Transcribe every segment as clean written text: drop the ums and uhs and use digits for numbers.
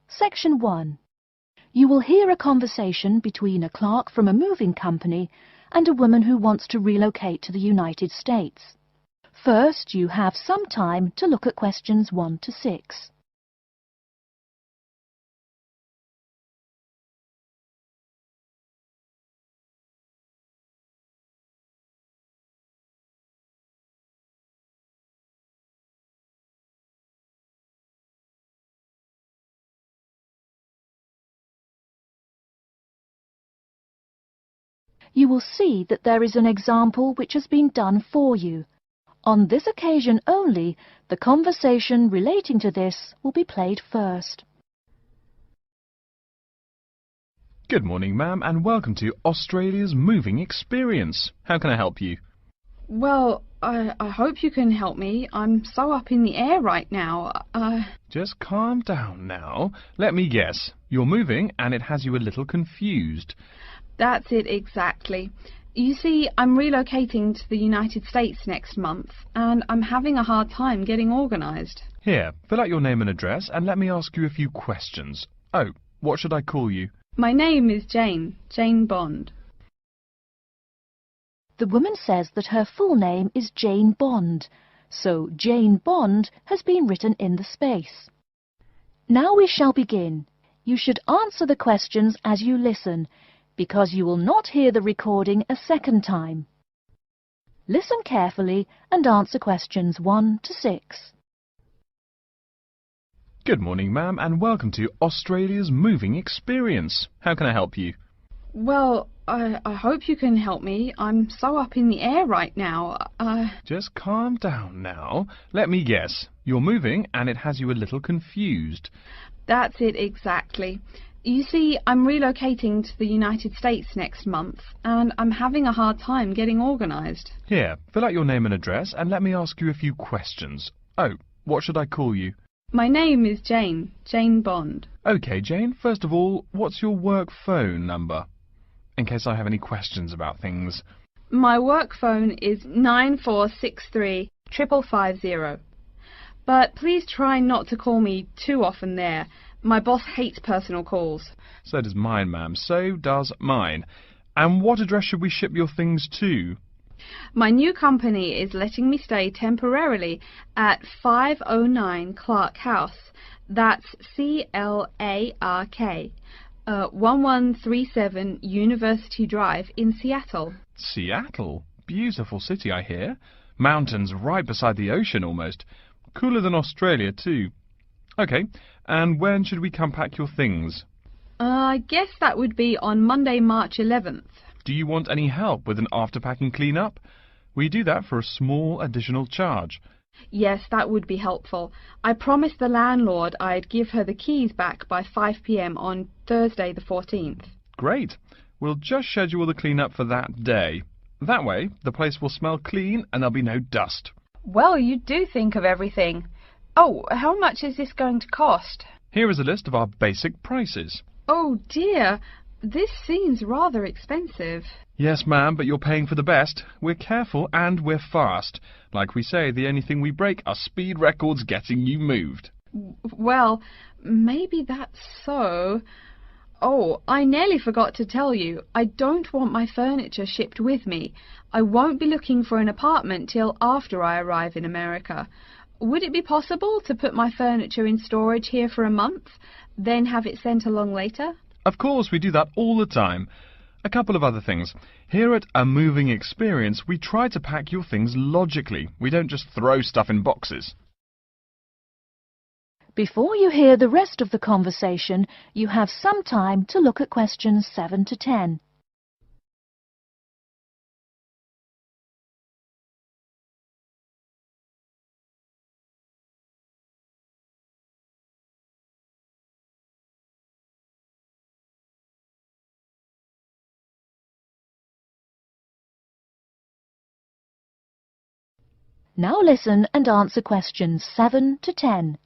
Section 1. You will hear a conversation between a clerk from a moving company and a woman who wants to relocate to the United States. First, you have some time to look at questions 1 to 6. You will see that there is an example which has been done for you. On this occasion only, the conversation relating to this will be played first. Good morning, ma'am, and welcome to Australia's Moving Experience. How can I help you? Well, I hope you can help me. I'm so up in the air right now. Just calm down now. Let me guess. You're moving and it has you a little confused. That's it exactly. You see, I'm relocating to the United States next month, and I'm having a hard time getting organised. Here, fill out your name and address and let me ask you a few questions. Oh, what should I call you? My name is Jane Bond. The woman says that her full name is Jane Bond, so Jane Bond has been written in the space. Now we shall begin. You should answer the questions as you listen, because you will not hear the recording a second time. Listen carefully and answer questions 1 to 6. Good morning, ma'am, and welcome to Australia's Moving Experience. How can I help you? Well, I hope you can help me. I'm so up in the air right now. Just calm down now. Let me guess. You're moving and it has you a little confused. That's it exactly. You see, I'm relocating to the United States next month, and I'm having a hard time getting organised. Here, fill out your name and address and let me ask you a few questions. Oh, what should I call you? My name is Jane Bond. OK, Jane, first of all, what's your work phone number? In case I have any questions about things. My work phone is 9463 550. But please try not to call me too often there. My boss hates personal calls. So does mine, ma'am. So does mine. And what address should we ship your things to? My new company is letting me stay temporarily at 509 Clark House. That's Clark. 1137 University Drive in Seattle. Seattle? Beautiful city, I hear. Mountains right beside the ocean almost. Cooler than Australia, too. OK, and when should we come pack your things? I guess that would be on Monday, March 11th. Do you want any help with an after-packing clean-up? We do that for a small additional charge. Yes, that would be helpful. I promised the landlord I'd give her the keys back by 5 p.m. on Thursday the 14th. Great. We'll just schedule the clean-up for that day. That way, the place will smell clean and there'll be no dust. Well, you do think of everything. Oh, how much is this going to cost? Here is a list of our basic prices. Oh dear, this seems rather expensive. Yes, ma'am, but you're paying for the best. We're careful and we're fast. Like we say, the only thing we break are speed records getting you moved. Well, maybe that's so. Oh, I nearly forgot to tell you. I don't want my furniture shipped with me. I won't be looking for an apartment till after I arrive in America. Would it be possible to put my furniture in storage here for a month, then have it sent along later? Of course, we do that all the time. A couple of other things. Here at A Moving Experience, we try to pack your things logically. We don't just throw stuff in boxes. Before you hear the rest of the conversation, you have some time to look at questions 7 to 10. Now listen and answer questions 7 to 10.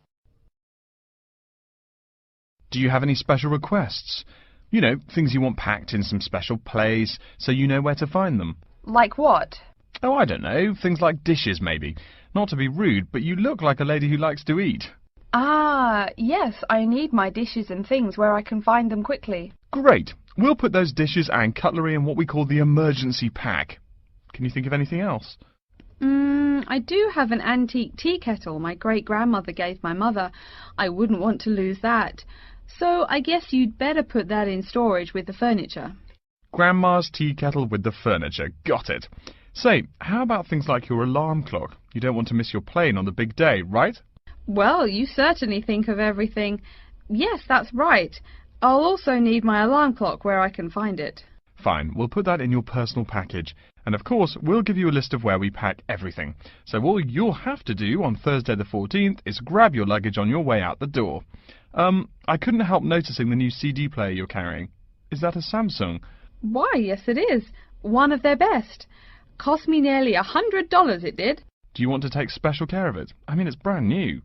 Do you have any special requests? You know, things you want packed in some special place, so you know where to find them. Like what? Oh, I don't know. Things like dishes, maybe. Not to be rude, but you look like a lady who likes to eat. Ah, yes, I need my dishes and things where I can find them quickly. Great. We'll put those dishes and cutlery in what we call the emergency pack. Can you think of anything else? I do have an antique tea kettle my great-grandmother gave my mother. I wouldn't want to lose that. So I guess you'd better put that in storage with the furniture. Grandma's tea kettle with the furniture. Got it. Say, how about things like your alarm clock? You don't want to miss your plane on the big day, right? Well, you certainly think of everything. Yes, that's right. I'll also need my alarm clock where I can find it. Fine, we'll put that in your personal package. And of course, we'll give you a list of where we pack everything. So all you'll have to do on Thursday the 14th is grab your luggage on your way out the door. I couldn't help noticing the new CD player you're carrying. Is that a Samsung? Why, yes it is. One of their best. Cost me nearly $100, it did. Do you want to take special care of it? I mean, it's brand new.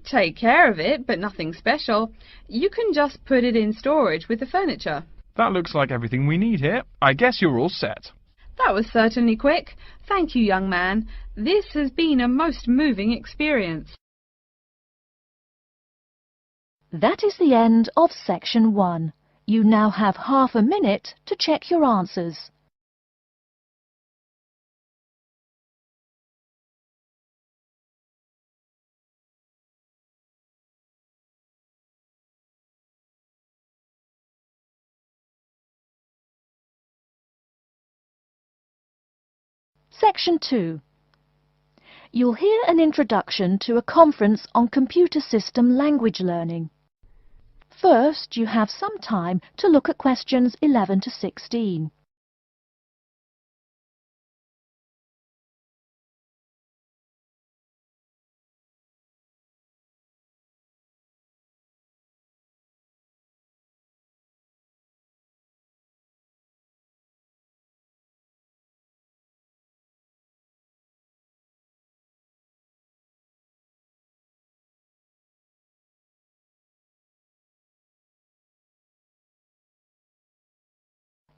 Take care of it, but nothing special. You can just put it in storage with the furniture. That looks like everything we need here. I guess you're all set. That was certainly quick. Thank you, young man. This has been a most moving experience. That is the end of section 1. You now have half a minute to check your answers. Section 2. You'll hear an introduction to a conference on computer system language learning. First, you have some time to look at questions 11 to 16.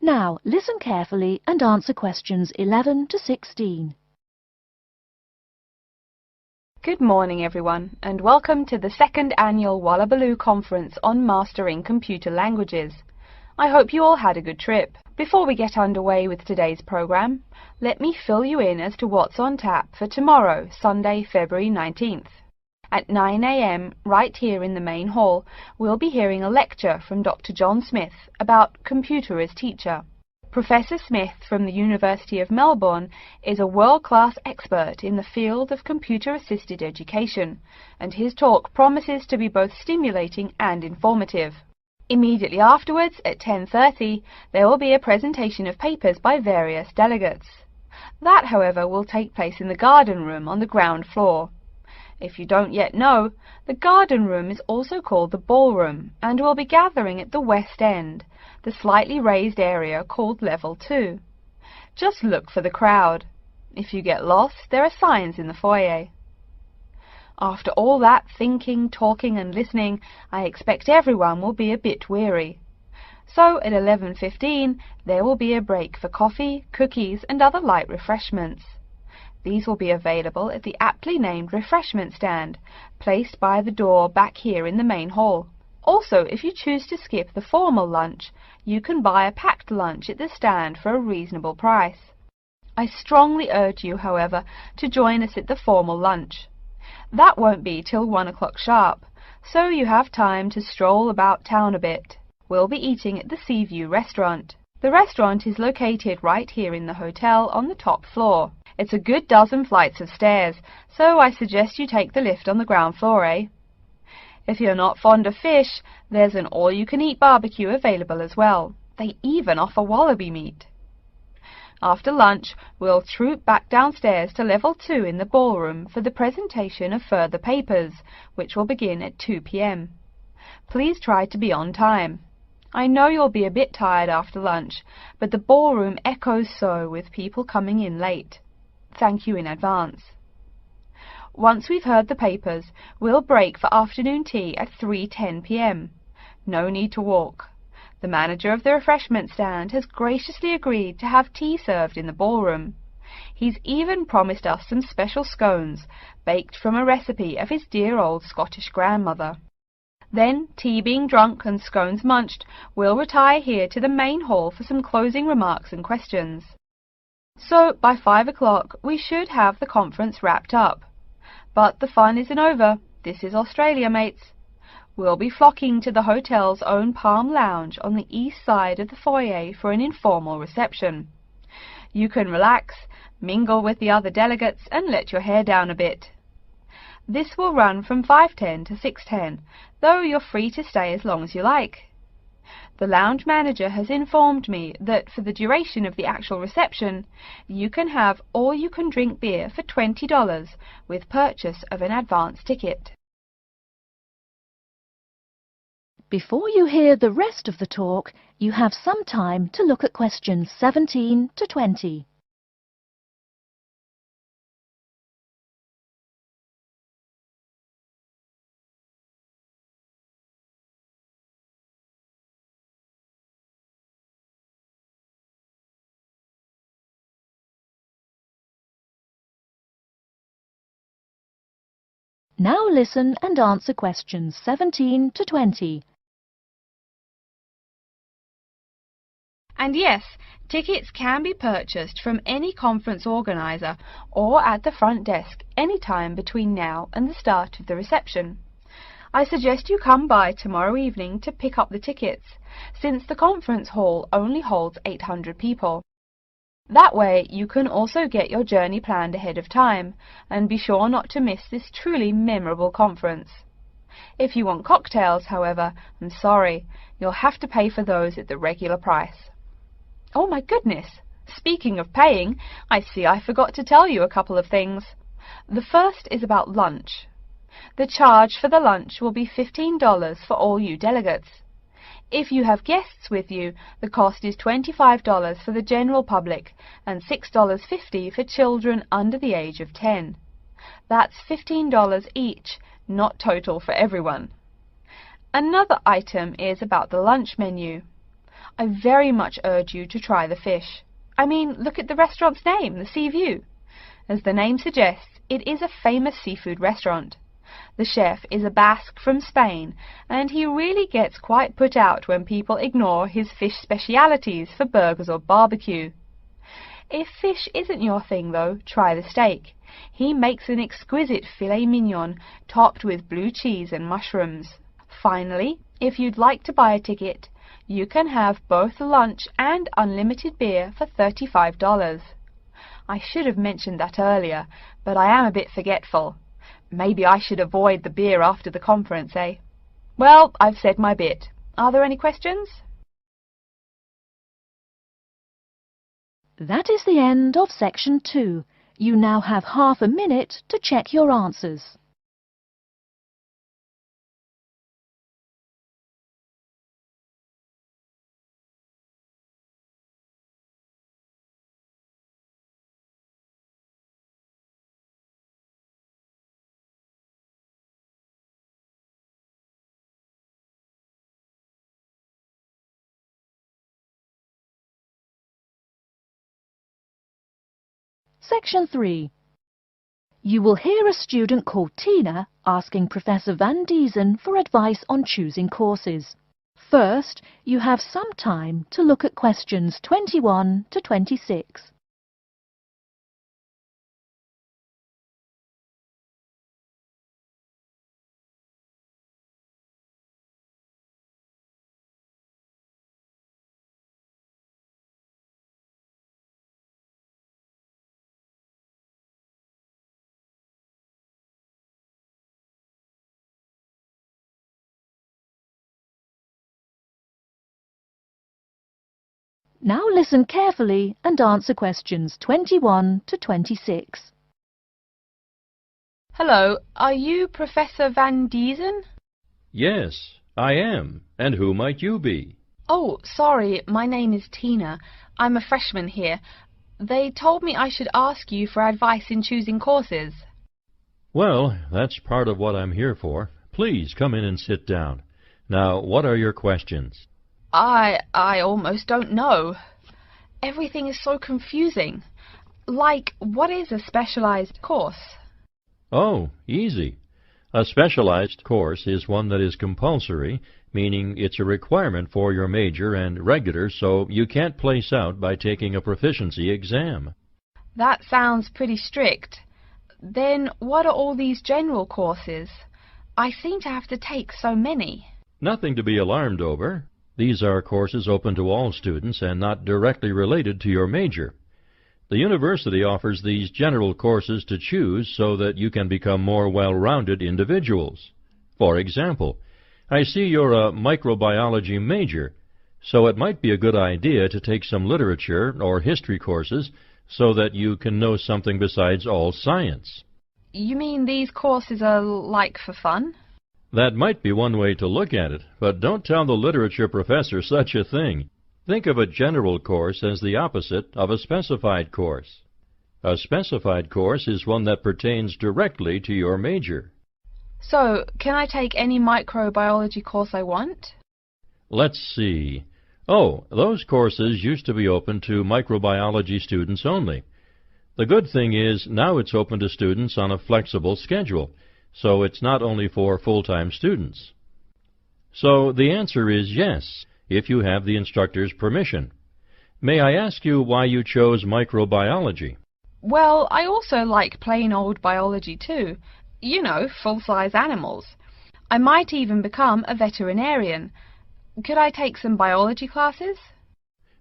Now, listen carefully and answer questions 11 to 16. Good morning, everyone, and welcome to the second annual Wallabaloo Conference on Mastering Computer Languages. I hope you all had a good trip. Before we get underway with today's program, let me fill you in as to what's on tap for tomorrow, Sunday, February 19th. At 9 a.m., right here in the main hall, we'll be hearing a lecture from Dr. John Smith about computer as teacher. Professor Smith from the University of Melbourne is a world-class expert in the field of computer-assisted education, and his talk promises to be both stimulating and informative. Immediately afterwards, at 10:30, there will be a presentation of papers by various delegates. That, however, will take place in the garden room on the ground floor. If you don't yet know, the garden room is also called the ballroom, and will be gathering at the west end, the slightly raised area called Level 2. Just look for the crowd. If you get lost, there are signs in the foyer. After all that thinking, talking and listening, I expect everyone will be a bit weary. So at 11:15, there will be a break for coffee, cookies and other light refreshments. These will be available at the aptly named refreshment stand, placed by the door back here in the main hall. Also, if you choose to skip the formal lunch, you can buy a packed lunch at the stand for a reasonable price. I strongly urge you, however, to join us at the formal lunch. That won't be till 1 o'clock sharp, so you have time to stroll about town a bit. We'll be eating at the Seaview restaurant. The restaurant is located right here in the hotel on the top floor. It's a good dozen flights of stairs, so I suggest you take the lift on the ground floor, eh? If you're not fond of fish, there's an all-you-can-eat barbecue available as well. They even offer wallaby meat. After lunch, we'll troop back downstairs to Level 2 in the ballroom for the presentation of further papers, which will begin at 2 p.m. Please try to be on time. I know you'll be a bit tired after lunch, but the ballroom echoes so with people coming in late. Thank you in advance. Once we've heard the papers, we'll break for afternoon tea at 3:10 p.m. No need to walk. The manager of the refreshment stand has graciously agreed to have tea served in the ballroom. He's even promised us some special scones, baked from a recipe of his dear old Scottish grandmother. Then, tea being drunk and scones munched, we'll retire here to the main hall for some closing remarks and questions. So, by 5 o'clock, we should have the conference wrapped up. But the fun isn't over. This is Australia, mates. We'll be flocking to the hotel's own Palm Lounge on the east side of the foyer for an informal reception. You can relax, mingle with the other delegates, and let your hair down a bit. This will run from 5:10 to 6:10, though you're free to stay as long as you like. The lounge manager has informed me that for the duration of the actual reception, you can have all-you-can-drink beer for $20 with purchase of an advance ticket. Before you hear the rest of the talk, you have some time to look at questions 17 to 20. Now listen and answer questions 17 to 20. And yes, tickets can be purchased from any conference organizer or at the front desk any time between now and the start of the reception. I suggest you come by tomorrow evening to pick up the tickets, since the conference hall only holds 800 people. That way you can also get your journey planned ahead of time and be sure not to miss this truly memorable conference. If you want cocktails, however, I'm sorry, you'll have to pay for those at the regular price. Oh my goodness! Speaking of paying, I see I forgot to tell you a couple of things. The first is about lunch. The charge for the lunch will be $15 for all you delegates. If you have guests with you, the cost is $25 for the general public and $6.50 for children under the age of 10. That's $15 each, not total for everyone. Another item is about the lunch menu. I very much urge you to try the fish. I mean, look at the restaurant's name, the Sea View. As the name suggests, it is a famous seafood restaurant. The chef is a Basque from Spain, and he really gets quite put out when people ignore his fish specialities for burgers or barbecue. If fish isn't your thing, though, try the steak. He makes an exquisite filet mignon topped with blue cheese and mushrooms. Finally, if you'd like to buy a ticket, you can have both lunch and unlimited beer for $35. I should have mentioned that earlier, but I am a bit forgetful. Maybe I should avoid the beer after the conference, eh? Well, I've said my bit. Are there any questions? That is the end of section 2. You now have half a minute to check your answers. Section 3. You will hear a student called Tina asking Professor Van Diesen for advice on choosing courses. First, you have some time to look at questions 21 to 26. Now listen carefully and answer questions 21 to 26. Hello, are you Professor Van Diesen? Yes, I am. And who might you be? Oh, sorry, my name is Tina. I'm a freshman here. They told me I should ask you for advice in choosing courses. Well, that's part of what I'm here for. Please come in and sit down. Now, what are your questions? I almost don't know. Everything is so confusing. Like, what is a specialized course? Oh, easy. A specialized course is one that is compulsory, meaning it's a requirement for your major, and regular, so you can't place out by taking a proficiency exam. That sounds pretty strict. Then what are all these general courses? I seem to have to take so many. Nothing to be alarmed over. These are courses open to all students and not directly related to your major. The university offers these general courses to choose so that you can become more well-rounded individuals. For example, I see you're a microbiology major, so it might be a good idea to take some literature or history courses so that you can know something besides all science. You mean these courses are like for fun? That might be one way to look at it, but don't tell the literature professor such a thing. Think of a general course as the opposite of a specified course. A specified course is one that pertains directly to your major. So, can I take any microbiology course I want? Let's see. Oh, those courses used to be open to microbiology students only. The good thing is now it's open to students on a flexible schedule, so it's not only for full-time students. So the answer is yes, if you have the instructor's permission. May I ask you why you chose microbiology? Well, I also like plain old biology too. You know, full-size animals. I might even become a veterinarian. Could I take some biology classes?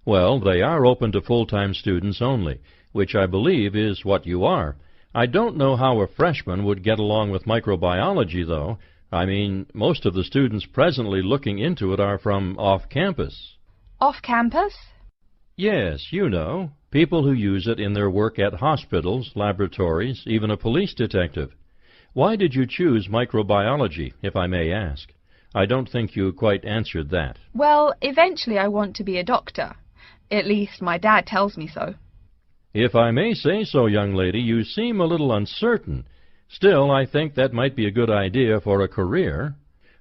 Well, they are open to full-time students only, which I believe is what you are. I don't know how a freshman would get along with microbiology, though. I mean, most of the students presently looking into it are from off-campus. Off-campus? Yes, you know, people who use it in their work at hospitals, laboratories, even a police detective. Why did you choose microbiology, if I may ask? I don't think you quite answered that. Well, eventually I want to be a doctor. At least my dad tells me so. If I may say so, young lady, you seem a little uncertain. Still, I think that might be a good idea for a career.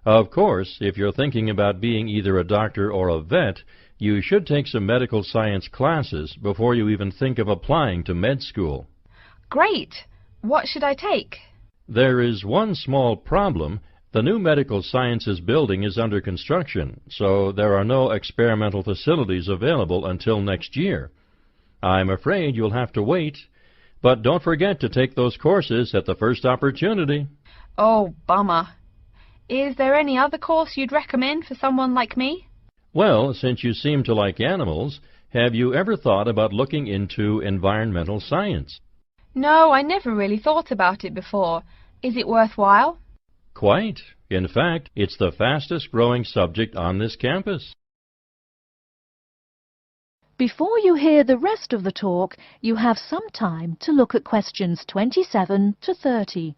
Of course, if you're thinking about being either a doctor or a vet, you should take some medical science classes before you even think of applying to med school. Great! What should I take? There is one small problem. The new medical sciences building is under construction, so there are no experimental facilities available until next year. I'm afraid you'll have to wait, but don't forget to take those courses at the first opportunity. Oh, bummer. Is there any other course you'd recommend for someone like me? Well, since you seem to like animals, have you ever thought about looking into environmental science? No, I never really thought about it before. Is it worthwhile? Quite. In fact, it's the fastest growing subject on this campus. Before you hear the rest of the talk, you have some time to look at questions 27 to 30.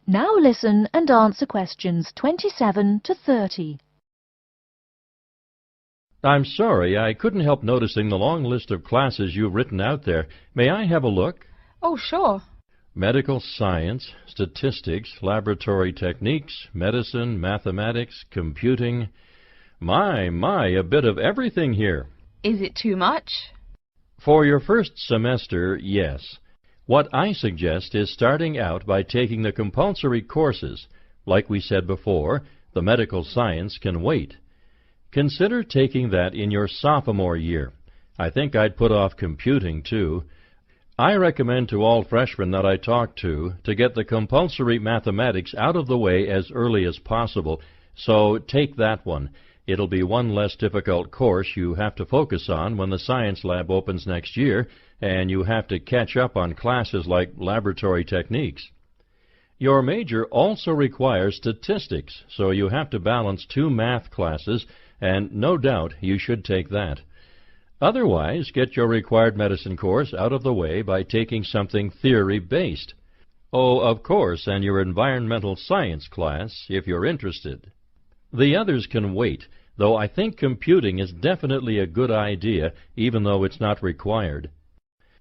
Now listen and answer questions 27 to 30. I'm sorry, I couldn't help noticing the long list of classes you've written out there. May I have a look? Oh, sure. Medical science, statistics, laboratory techniques, medicine, mathematics, computing. My, a bit of everything here. Is it too much? For your first semester, yes. What I suggest is starting out by taking the compulsory courses. Like we said before, the medical science can wait. Consider taking that in your sophomore year. I think I'd put off computing, too. I recommend to all freshmen that I talk to get the compulsory mathematics out of the way as early as possible, so take that one. It'll be one less difficult course you have to focus on when the science lab opens next year, and you have to catch up on classes like laboratory techniques. Your major also requires statistics, so you have to balance 2 math classes, and no doubt you should take that. Otherwise, get your required medicine course out of the way by taking something theory-based. Oh, of course, and your environmental science class, if you're interested. The others can wait. though I think computing is definitely a good idea, even though it's not required.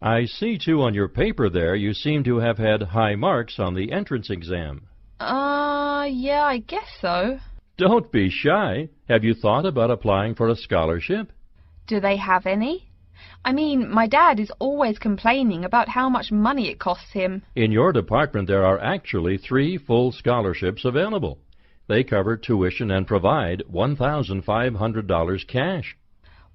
I see, too, on your paper there you seem to have had high marks on the entrance exam. Yeah, I guess so. Don't be shy. Have you thought about applying for a scholarship? Do they have any? I mean, my dad is always complaining about how much money it costs him. In your department there are actually 3 full scholarships available. They cover tuition and provide $1,500 cash.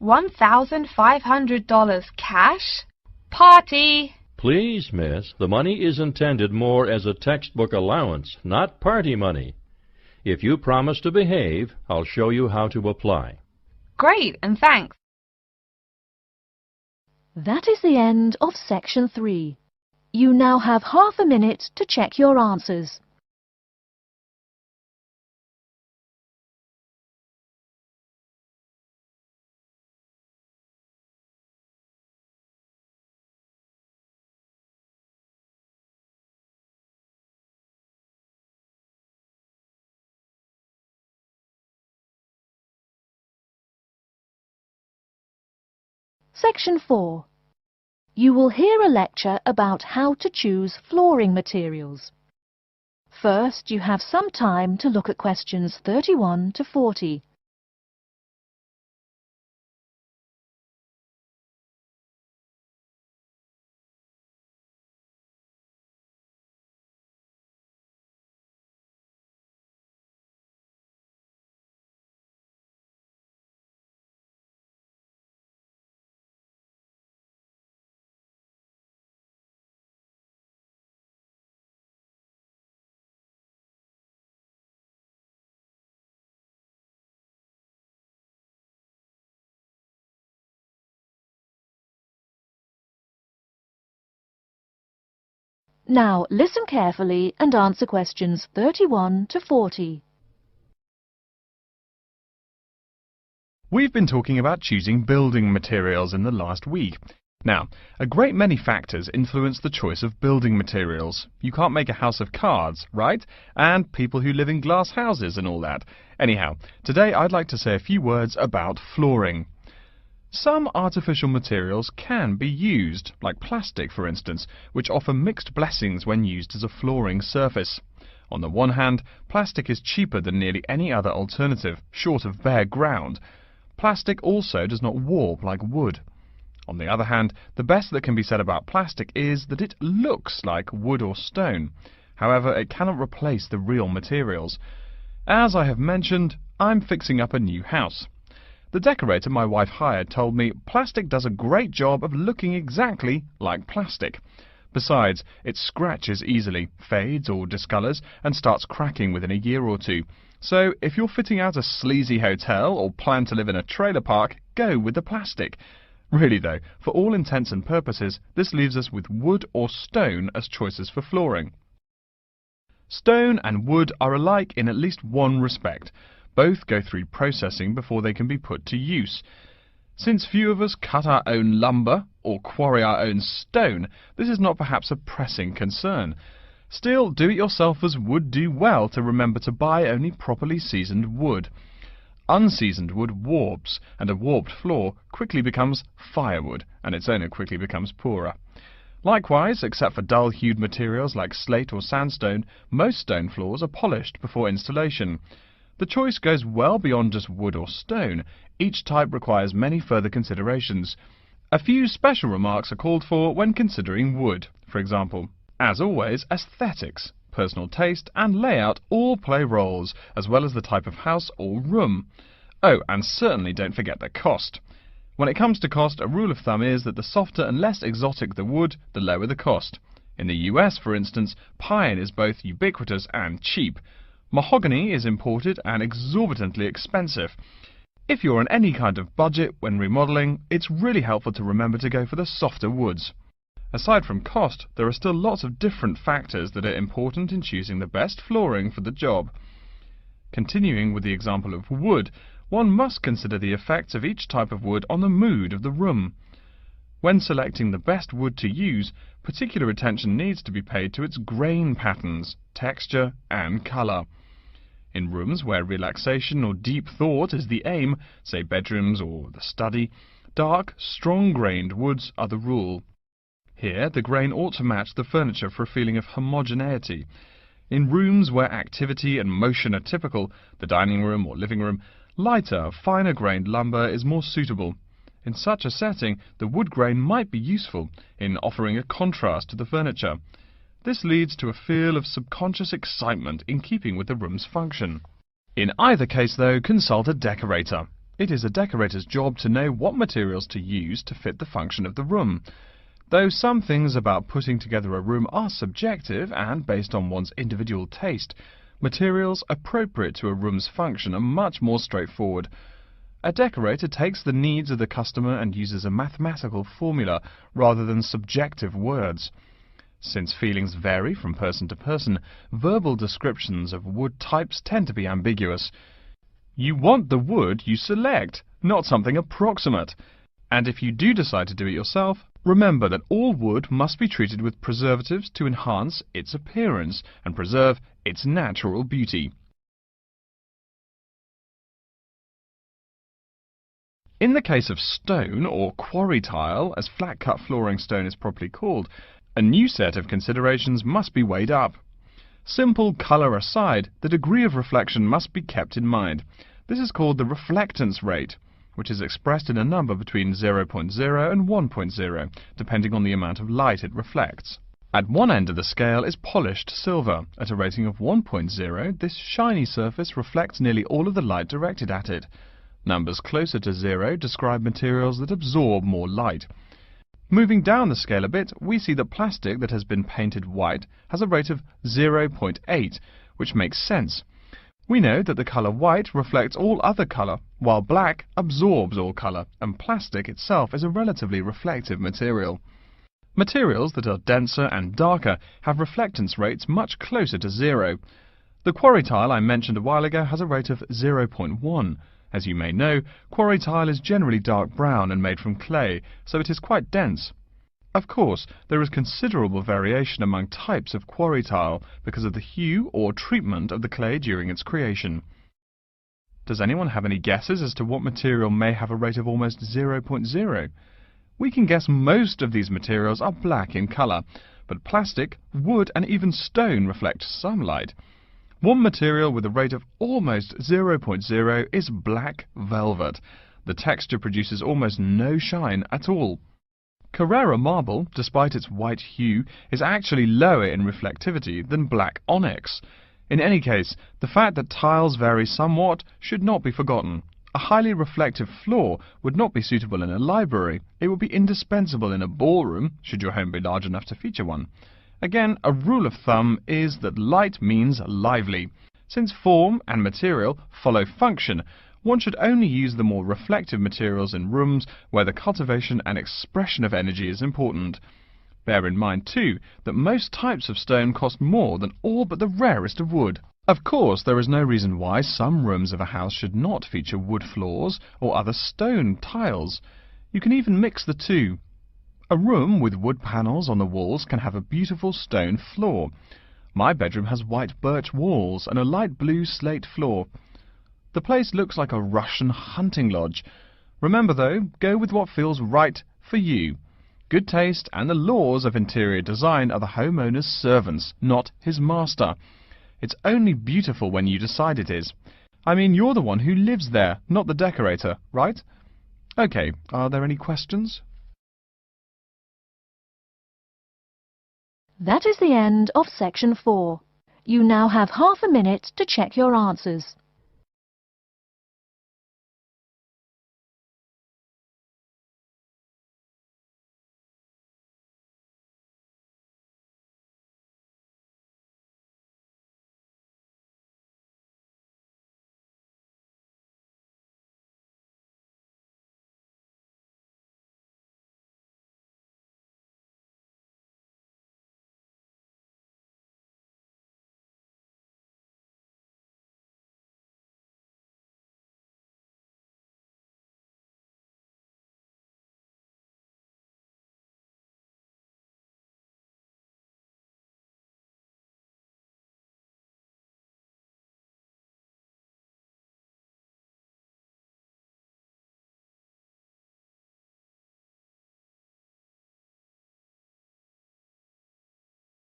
$1,500 cash? Party! Please, miss, the money is intended more as a textbook allowance, not party money. If you promise to behave, I'll show you how to apply. Great, and thanks. That is the end of Section 3. You now have half a minute to check your answers. Section 4. You will hear a lecture about how to choose flooring materials. First, you have some time to look at questions 31 to 40. Now listen carefully and answer questions 31 to 40. We've been talking about choosing building materials in the last week. Now, a great many factors influence the choice of building materials. You can't make a house of cards, right? And people who live in glass houses and all that. Anyhow, today I'd like to say a few words about flooring. Some artificial materials can be used, like plastic for instance, which offer mixed blessings when used as a flooring surface. On the one hand, plastic is cheaper than nearly any other alternative, short of bare ground. Plastic also does not warp like wood. On the other hand, the best that can be said about plastic is that it looks like wood or stone. However, it cannot replace the real materials. As I have mentioned, I'm fixing up a new house. The decorator my wife hired told me plastic does a great job of looking exactly like plastic. Besides, it scratches easily, fades or discolors, and starts cracking within a year or two. So, if you're fitting out a sleazy hotel or plan to live in a trailer park, go with the plastic. Really though, for all intents and purposes, this leaves us with wood or stone as choices for flooring. Stone and wood are alike in at least one respect. Both go through processing before they can be put to use. Since few of us cut our own lumber or quarry our own stone, this is not perhaps a pressing concern. Still, do-it-yourselfers would do well to remember to buy only properly seasoned wood. Unseasoned wood warps, and a warped floor quickly becomes firewood, and its owner quickly becomes poorer. Likewise, except for dull-hued materials like slate or sandstone, most stone floors are polished before installation. The choice goes well beyond just wood or stone. Each type requires many further considerations. A few special remarks are called for when considering wood. For example, as always, aesthetics, personal taste and layout all play roles, as well as the type of house or room. Oh, and certainly don't forget the cost. When it comes to cost, a rule of thumb is that the softer and less exotic the wood, the lower the cost. In the US, for instance, pine is both ubiquitous and cheap. Mahogany is imported and exorbitantly expensive. If you're on any kind of budget when remodeling, it's really helpful to remember to go for the softer woods. Aside from cost, there are still lots of different factors that are important in choosing the best flooring for the job. Continuing with the example of wood, one must consider the effects of each type of wood on the mood of the room. When selecting the best wood to use, particular attention needs to be paid to its grain patterns, texture and colour. In rooms where relaxation or deep thought is the aim, say bedrooms or the study, dark, strong-grained woods are the rule. Here, the grain ought to match the furniture for a feeling of homogeneity. In rooms where activity and motion are typical, the dining room or living room, lighter, finer-grained lumber is more suitable. In such a setting, the wood grain might be useful in offering a contrast to the furniture. This leads to a feel of subconscious excitement in keeping with the room's function. In either case, though, consult a decorator. It is a decorator's job to know what materials to use to fit the function of the room. Though some things about putting together a room are subjective and based on one's individual taste, materials appropriate to a room's function are much more straightforward. A decorator takes the needs of the customer and uses a mathematical formula rather than subjective words. Since feelings vary from person to person, verbal descriptions of wood types tend to be ambiguous. You want the wood you select, not something approximate. And if you do decide to do it yourself, remember that all wood must be treated with preservatives to enhance its appearance and preserve its natural beauty. In the case of stone, or quarry tile, as flat-cut flooring stone is properly called, a new set of considerations must be weighed up. Simple colour aside, the degree of reflection must be kept in mind. This is called the reflectance rate, which is expressed in a number between 0.0 and 1.0, depending on the amount of light it reflects. At one end of the scale is polished silver. At a rating of 1.0, this shiny surface reflects nearly all of the light directed at it. Numbers closer to 0 describe materials that absorb more light. Moving down the scale a bit, we see that plastic that has been painted white has a rate of 0.8, which makes sense. We know that the colour white reflects all other colour, while black absorbs all colour, and plastic itself is a relatively reflective material. Materials that are denser and darker have reflectance rates much closer to 0. The quarry tile I mentioned a while ago has a rate of 0.1. As you may know, quarry tile is generally dark brown and made from clay, so it is quite dense. Of course, there is considerable variation among types of quarry tile because of the hue or treatment of the clay during its creation. Does anyone have any guesses as to what material may have a rate of almost 0.0? We can guess most of these materials are black in colour, but plastic, wood and even stone reflect some light. One material with a rate of almost 0.0 is black velvet. The texture produces almost no shine at all. Carrara marble, despite its white hue, is actually lower in reflectivity than black onyx. In any case, the fact that tiles vary somewhat should not be forgotten. A highly reflective floor would not be suitable in a library. It would be indispensable in a ballroom, should your home be large enough to feature one. Again, a rule of thumb is that light means lively. Since form and material follow function, one should only use the more reflective materials in rooms where the cultivation and expression of energy is important. Bear in mind, too, that most types of stone cost more than all but the rarest of wood. Of course, there is no reason why some rooms of a house should not feature wood floors or other stone tiles. You can even mix the two. A room with wood panels on the walls can have a beautiful stone floor. My bedroom has white birch walls and a light blue slate floor. The place looks like a Russian hunting lodge. Remember though, go with what feels right for you. Good taste and the laws of interior design are the homeowner's servants, not his master. It's only beautiful when you decide it is. I mean, you're the one who lives there, not the decorator, right? Okay, are there any questions? That is the end of section 4. You now have half a minute to check your answers.